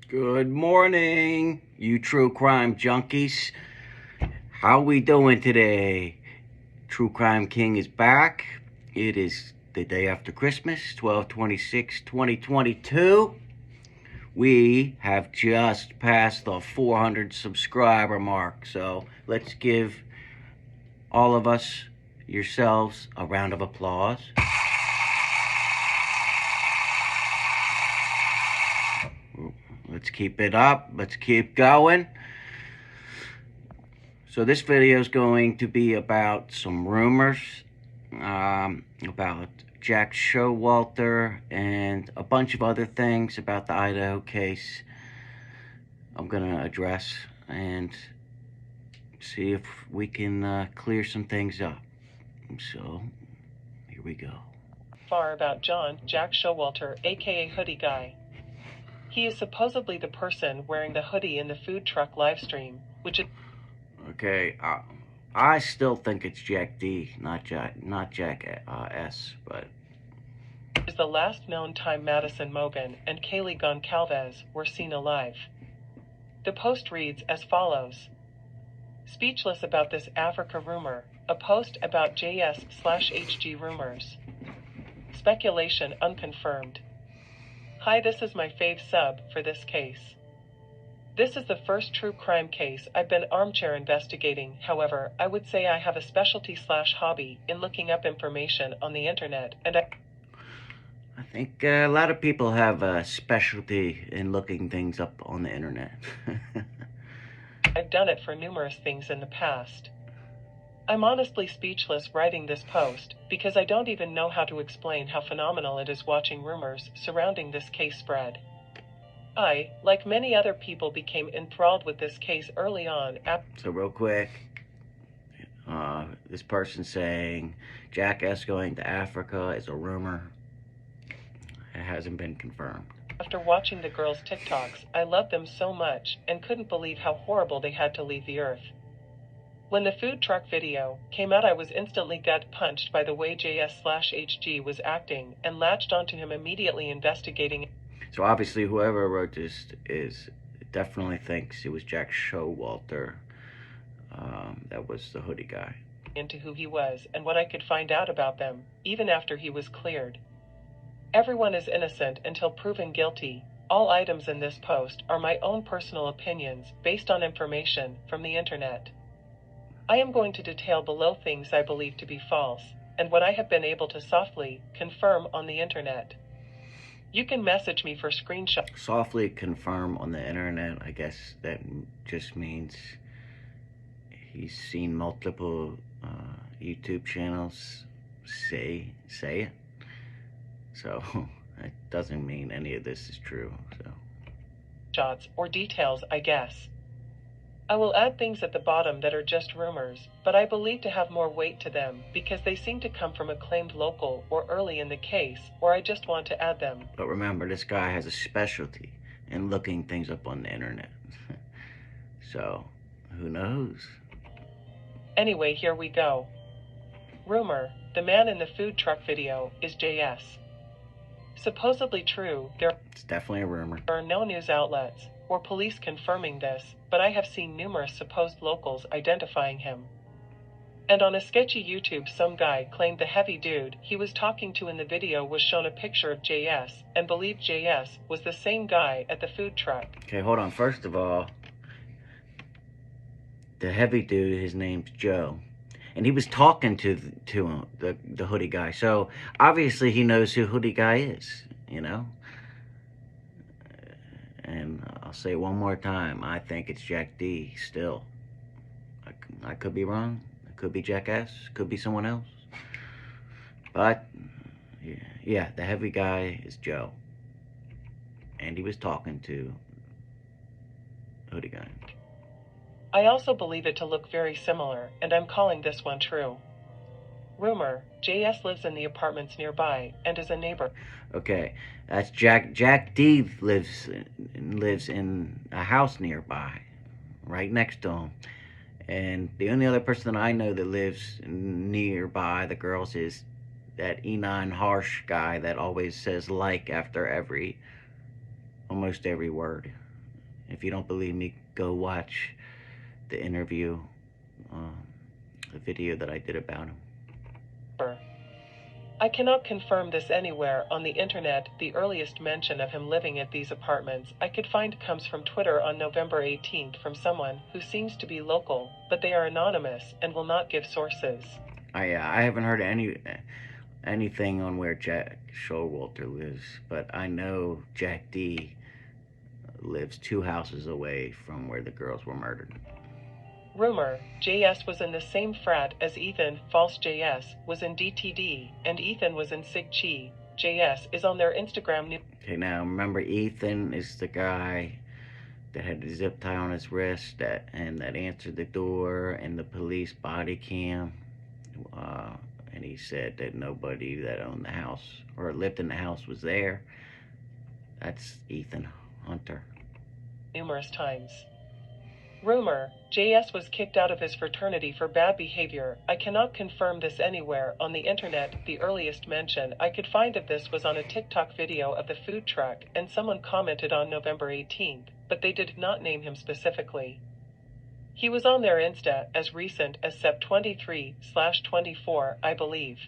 Good morning, you true crime junkies. How we doing today? True Crime King is back. It is the day after Christmas, 12/26/2022. We have just passed the 400 subscriber mark, so let's give all of us, yourselves, a round of applause. Let's keep it up. Let's keep going. So this video is going to be about some rumors about Jack Showalter and a bunch of other things about the Idaho case I'm going to address and see if we can clear some things up. So, here we go. Far about Jack Showalter, aka Hoodie Guy. He is supposedly the person wearing the hoodie in the food truck livestream, which is... Okay, I still think it's Jack D, not Jack S, but... is the last known time Madison Mogan and Kaylee Goncalves were seen alive. The post reads as follows. Speechless about this Africa rumor, a post about JS/HG rumors. Speculation unconfirmed. Hi, this is my fave sub for this case. This is the first true crime case I've been armchair investigating. However, I would say I have a specialty/hobby in looking up information on the internet, and I think a lot of people have a specialty in looking things up on the internet. I've done it for numerous things in the past. I'm honestly speechless writing this post, because I don't even know how to explain how phenomenal it is watching rumors surrounding this case spread. I, like many other people, became enthralled with this case early on. So real quick, this person saying Jack S going to Africa is a rumor. It hasn't been confirmed. After watching the girls' TikToks, I loved them so much and couldn't believe how horrible they had to leave the earth. When the food truck video came out, I was instantly gut-punched by the way JS/HG was acting and latched onto him, immediately investigating. So obviously whoever wrote this definitely thinks it was Jack Showalter. That was the hoodie guy. Into who he was and what I could find out about them, even after he was cleared. Everyone is innocent until proven guilty. All items in this post are my own personal opinions based on information from the internet. I am going to detail below things I believe to be false, and what I have been able to softly confirm on the internet. You can message me for screenshots. Softly confirm on the internet, I guess that just means he's seen multiple YouTube channels say it. So it doesn't mean any of this is true. So shots or details, I guess. I will add things at the bottom that are just rumors, but I believe to have more weight to them because they seem to come from a claimed local or early in the case, or I just want to add them. But remember, this guy has a specialty in looking things up on the internet. So, who knows? Anyway, here we go. Rumor, the man in the food truck video is JS. Supposedly true, it's definitely a rumor. There are no news outlets or police confirming this, but I have seen numerous supposed locals identifying him. And on a sketchy YouTube, some guy claimed the heavy dude he was talking to in the video was shown a picture of JS and believed JS was the same guy at the food truck. Okay, hold on. First of all, the heavy dude, his name's Joe. And he was talking to him, the hoodie guy. So, obviously, he knows who hoodie guy is, you know? And I'll say it one more time. I think it's Jack D still. I could be wrong. It could be Jack S. Could be someone else. But, yeah, the heavy guy is Joe. And he was talking to hoodie guy. I also believe it to look very similar, and I'm calling this one true. Rumor, JS lives in the apartments nearby and is a neighbor. Okay, that's Jack D lives in a house nearby, right next to him. And the only other person that I know that lives nearby the girls is that E9 harsh guy that always says like after almost every word. If you don't believe me, go watch the interview, the video that I did about him. I cannot confirm this anywhere on the internet. The earliest mention of him living at these apartments I could find comes from Twitter on November 18th from someone who seems to be local, but they are anonymous and will not give sources. I haven't heard anything on where Jack Showalter lives, but I know Jack D lives 2 houses away from where the girls were murdered. Rumor, JS was in the same frat as Ethan. False, JS was in DTD, and Ethan was in Sig Chi. JS is on their Instagram news. Okay, now remember, Ethan is the guy that had the zip tie on his wrist that answered the door in the police body cam. And he said that nobody that owned the house or lived in the house was there. That's Ethan Hunter. Numerous times. Rumor, JS was kicked out of his fraternity for bad behavior. I cannot confirm this anywhere on the internet. The earliest mention I could find of this was on a TikTok video of the food truck, and someone commented on November 18th, but they did not name him specifically. He was on their Insta as recent as Sep 23/24, I believe.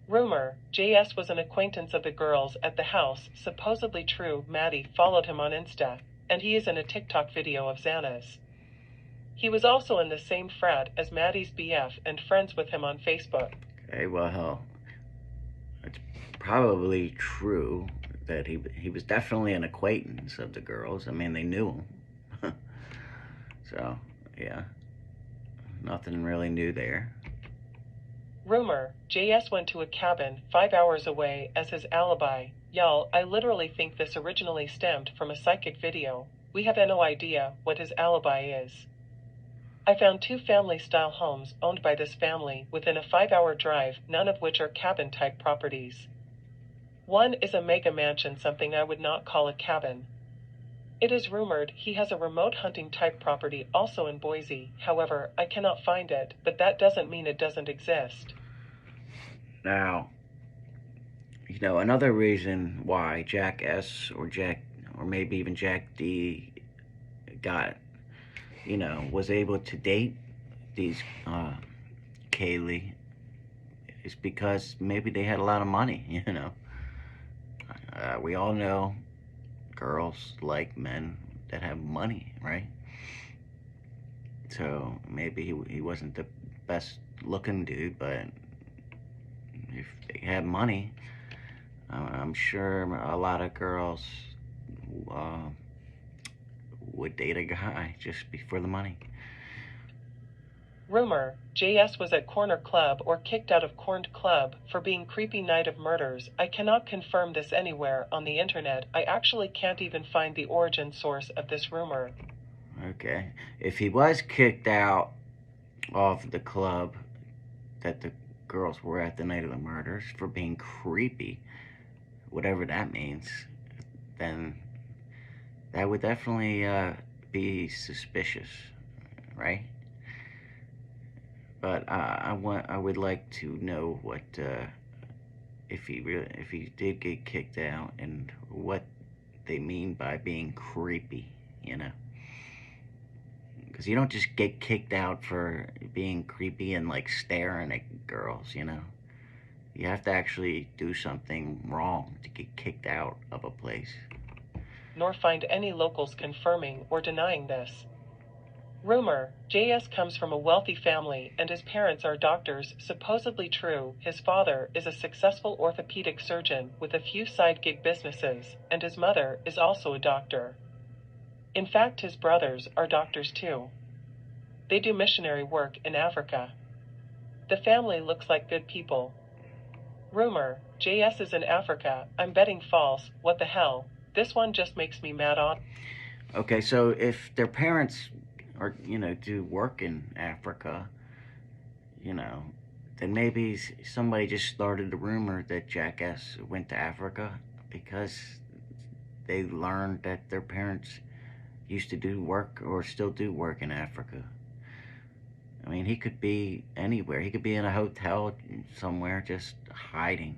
Rumor, JS was an acquaintance of the girls at the house. Supposedly true, Maddie followed him on Insta, and he is in a TikTok video of Xana's. He was also in the same frat as Maddie's BF and friends with him on Facebook. Okay, well, it's probably true that he was definitely an acquaintance of the girls. I mean, they knew him. So, yeah, nothing really new there. Rumor, JS went to a cabin 5 hours away as his alibi. Y'all, I literally think this originally stemmed from a psychic video. We have no idea what his alibi is. I found 2 family-style homes owned by this family within a 5-hour drive, none of which are cabin-type properties. One is a mega mansion, something I would not call a cabin. It is rumored he has a remote hunting-type property also in Boise. However, I cannot find it, but that doesn't mean it doesn't exist. Now, another reason why Jack S. or maybe even Jack D was able to date these Kaylee is because maybe they had a lot of money. We all know girls like men that have money, right? So maybe he wasn't the best looking dude, but if they had money, I'm sure a lot of girls would date a guy just for the money. Rumor, JS was at Corner Club or kicked out of Corned Club for being creepy night of murders. I cannot confirm this anywhere on the internet. I actually can't even find the origin source of this rumor. Okay. If he was kicked out of the club that the girls were at the night of the murders for being creepy, whatever that means, then that would definitely be suspicious, right? But I would like to know what if he did get kicked out and what they mean by being creepy, because you don't just get kicked out for being creepy and like staring at girls. You have to actually do something wrong to get kicked out of a place. Nor find any locals confirming or denying this. Rumor, JS comes from a wealthy family and his parents are doctors. Supposedly true, his father is a successful orthopedic surgeon with a few side gig businesses, and his mother is also a doctor. In fact, his brothers are doctors too. They do missionary work in Africa. The family looks like good people. Rumor, JS is in Africa. I'm betting false. What the hell? This one just makes me mad on. Okay, so if their parents or do work in Africa, then maybe somebody just started the rumor that Jackass went to Africa because they learned that their parents used to do work or still do work in Africa. I mean, he could be anywhere. He could be in a hotel somewhere just hiding,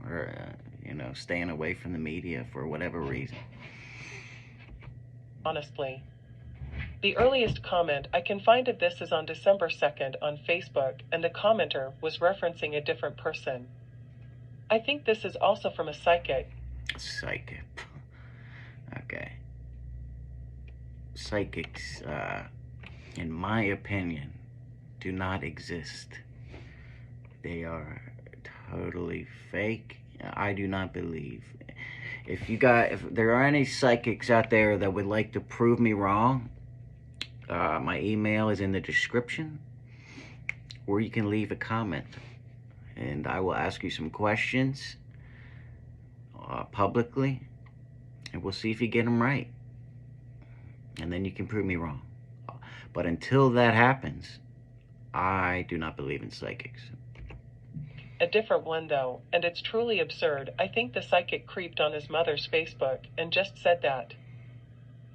or staying away from the media for whatever reason. honestly. The earliest comment I can find of this is on December 2nd on Facebook, and the commenter was referencing a different person. I think this is also from a psychic. Psychic. Okay. Psychics, in my opinion, do not exist. They are totally fake. I do not believe. If there are any psychics out there that would like to prove me wrong, my email is in the description, or you can leave a comment, and I will ask you some questions publicly, and we'll see if you get them right, and then you can prove me wrong. But until that happens, I do not believe in psychics. A different one, though, and it's truly absurd. I think the psychic creeped on his mother's Facebook and just said that.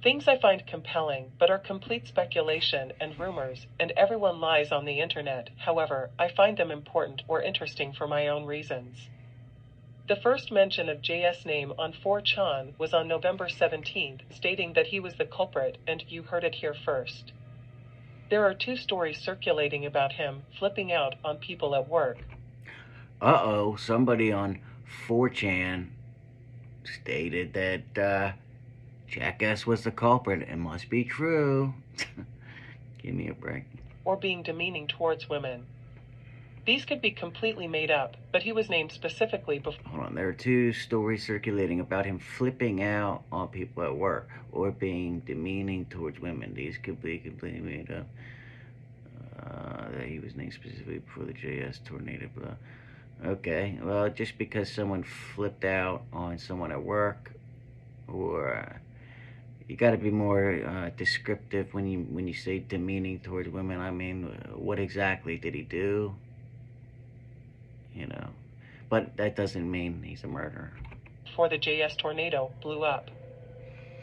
Things I find compelling, but are complete speculation and rumors, and everyone lies on the internet. However, I find them important or interesting for my own reasons. The first mention of JS' name on 4chan was on November 17th, stating that he was the culprit, and you heard it here first. There are 2 stories circulating about him flipping out on people at work. Uh-oh, somebody on 4chan stated that Jackass was the culprit. It must be true. Give me a break. Or being demeaning towards women. These could be completely made up, but he was named specifically before. Hold on, there are 2 stories circulating about him flipping out on people at work or being demeaning towards women. These could be completely made up. That he was named specifically before the JS tornado, blah. Okay, well, just because someone flipped out on someone at work, or you got to be more descriptive when you say demeaning towards women. I mean, what exactly did he do? You know, but that doesn't mean he's a murderer. Before the JS tornado blew up.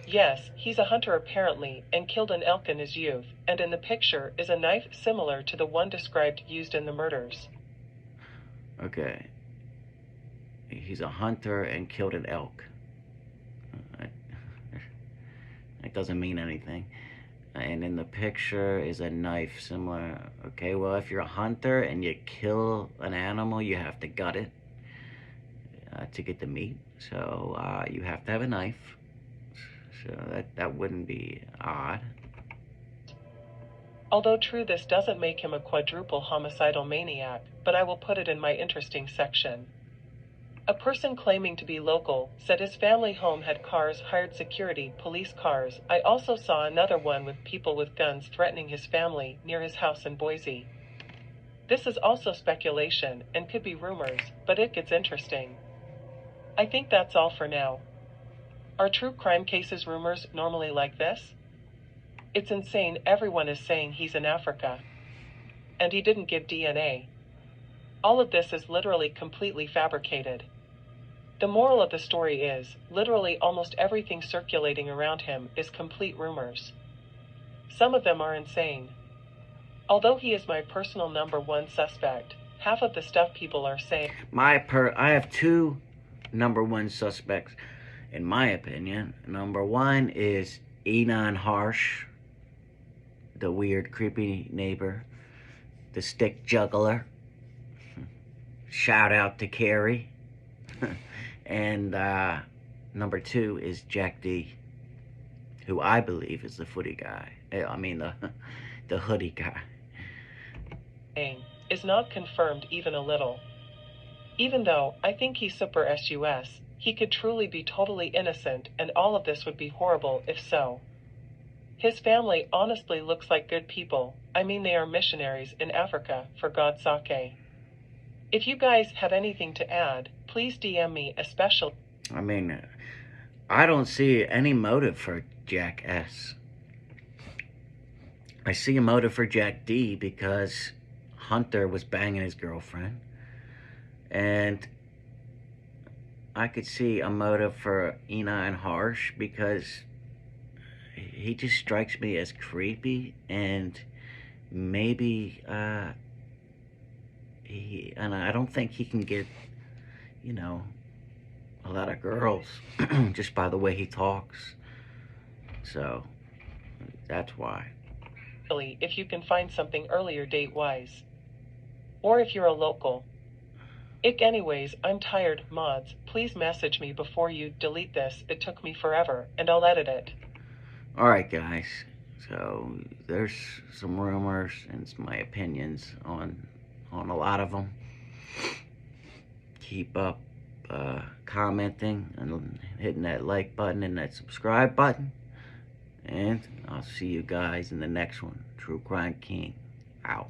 Yes, he's a hunter apparently, and killed an elk in his youth, and in the picture is a knife similar to the one described used in the murders. Okay. He's a hunter and killed an elk. That doesn't mean anything. And in the picture is a knife similar. Okay, well, if you're a hunter and you kill an animal, you have to gut it to get the meat. So you have to have a knife. So that wouldn't be odd. Although true, this doesn't make him a quadruple homicidal maniac, but I will put it in my interesting section. A person claiming to be local said his family home had cars, hired security, police cars. I also saw another one with people with guns threatening his family near his house in Boise. This is also speculation and could be rumors, but it gets interesting. I think that's all for now. Are true crime cases rumors normally like this? It's insane everyone is saying he's in Africa. And he didn't give DNA. All of this is literally completely fabricated. The moral of the story is, literally almost everything circulating around him is complete rumors. Some of them are insane. Although he is my personal #1 suspect, half of the stuff people are saying... I have 2 #1 suspects, in my opinion. #1 is Enon Harsh, the weird, creepy neighbor, the stick juggler. Shout out to Carrie. And #2 is Jack D, who I believe is the footy guy. I mean, the hoodie guy. Is not confirmed even a little. Even though I think he's super sus, he could truly be totally innocent, and all of this would be horrible if so. His family honestly looks like good people. I mean, they are missionaries in Africa, for God's sake. If you guys have anything to add, please DM me, especially... I mean, I don't see any motive for Jack S. I see a motive for Jack D because Hunter was banging his girlfriend. And I could see a motive for Enon Harsh because he just strikes me as creepy, and maybe and I don't think he can get, you know, a lot of girls just by the way he talks. So that's why. If you can find something earlier date-wise. Or if you're a local. Ick, anyways, I'm tired. Mods, please message me before you delete this. It took me forever, and I'll edit it. Alright, guys. So there's some rumors and my opinions on a lot of them. Keep up commenting and hitting that like button and that subscribe button. And I'll see you guys in the next one. True Crime King, out.